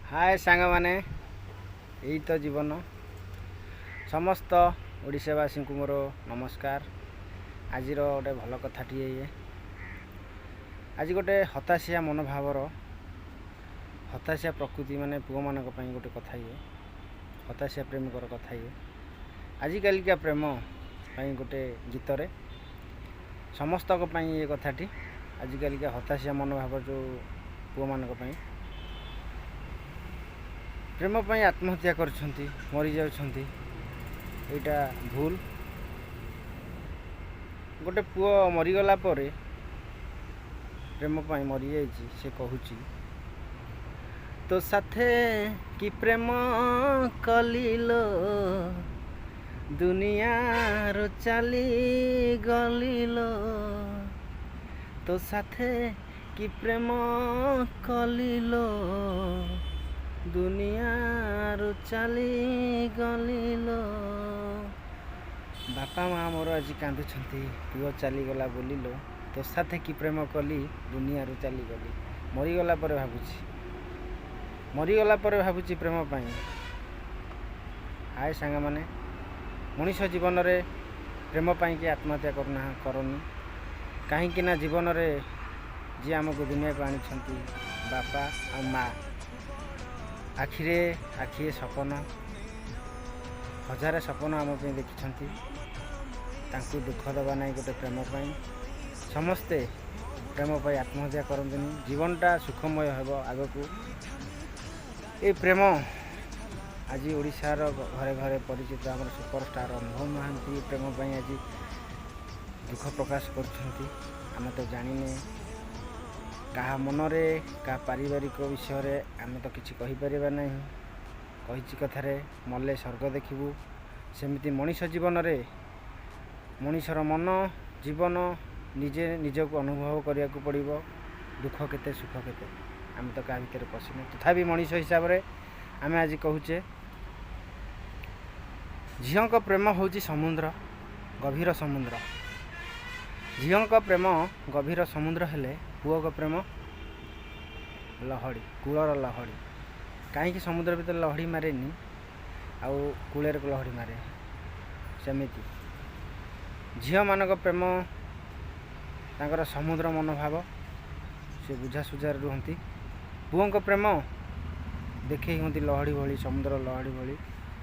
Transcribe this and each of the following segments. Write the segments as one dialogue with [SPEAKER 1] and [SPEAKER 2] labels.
[SPEAKER 1] हाय सांग माने यही तो जीवन समस्त ओडिशावासी को मोर नमस्कार। आज गोटे भल कथाटी ये आज गोटे हताशिया मनोभावर हताशिया प्रकृति माने पुओ मान गोटे कथा ये हताशिया प्रेमिकर कथा ये आजिकलिका प्रेम गोटे गीत समस्त ये कथाटी आजिकलिका हताशिया मनोभाव जो पुओ मान प्रेम आत्महत्या कर मरी जाउछंती। एटा भूल। गोटे पुओ मरीगला परे प्रेम मरी जाइए से कहूची तो साथे कि प्रेम कलिलो दुनिया रो चली गलिलो तो साथे कि प्रेम कलिलो दुनिया रो चली गलिलो। बापा माँ मोर आज कांदुछंती पुओ चलीगला बोलिलो तो साथे कि प्रेम कली दुनिया रो चली गली। मरीगला पर भावुची प्रेम पाई। हाय सांग माने मनीष जीवन रे प्रेम पाई के आत्महत्या करनी कहीं ना जीवन रे जी आमको दुनिया को आनी बापा और माँ आखिरे सपन हजार सपन आम देखी दुख दबा ना गोटे प्रेम पाई समस्ते प्रेम पाई आत्महत्या करते जीवनटा सुखमय हेब आग को ये प्रेम आज ओडिशार घरे घरे परिचित आम सुपरस्टार अनुभव महांती प्रेम पाई आज दुख प्रकाश कर तो जाने क्या मनरे क्या पारिवारिक विषय आम तो किसी कहीपर ना कही कथार मले स्वर्ग देखू सेमती मनीष जीवन रे मनीषर मन जीवन निजे निजक अनुभव करने को पड़ो दुख केते सुख केते आम तो क्या भितर पशिन तथापि मनीष हिसाब से आम आज कहूचे झील प्रेम हूँ समुद्र गभीर समुद्र झील प्रेम गभीर समुद्र हेले पुओ को प्रेम लहड़ी कूलर लहड़ी कहीं समुद्र भीतर लहड़ी मारे आउ कूलर को लहड़ी मारे सेमिति झील मानक प्रेम तांकर समुद्र मनोभाव से बुझासुझा रुहति पुओं को प्रेम देखे हूँ लहड़ी भली समुद्र लहड़ी भली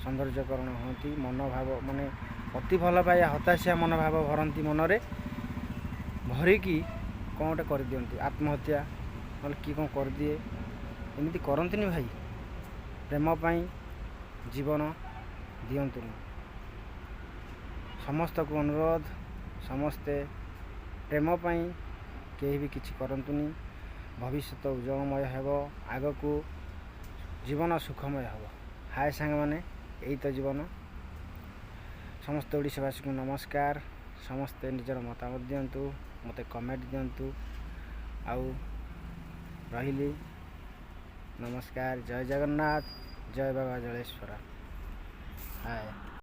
[SPEAKER 1] सौंदर्यकरण होती मनोभाव माने अति भल पाया हताशिया मनोभाव भरती मनरे भरिकी कौन गोटे कर दियंती आत्महत्या ना कि कौन कर दिए एमती करंतनी भाई प्रेम पाई जीवन दियंतुनी समस्त को अनुरोध समस्ते प्रेम पाई कहीं भी किसी करंतुनी भविष्य उज्जवलमय हेब आग को जीवन सुखमय हेब। हाय सांग माने यही तो जीवन समस्त ओडिशावासी को नमस्कार। समस्ते निजर मतामत दिंतु मते कमेंट दिंतु आउ रही नमस्कार। जय जगन्नाथ जय बाबा जलेश्वर। हाय।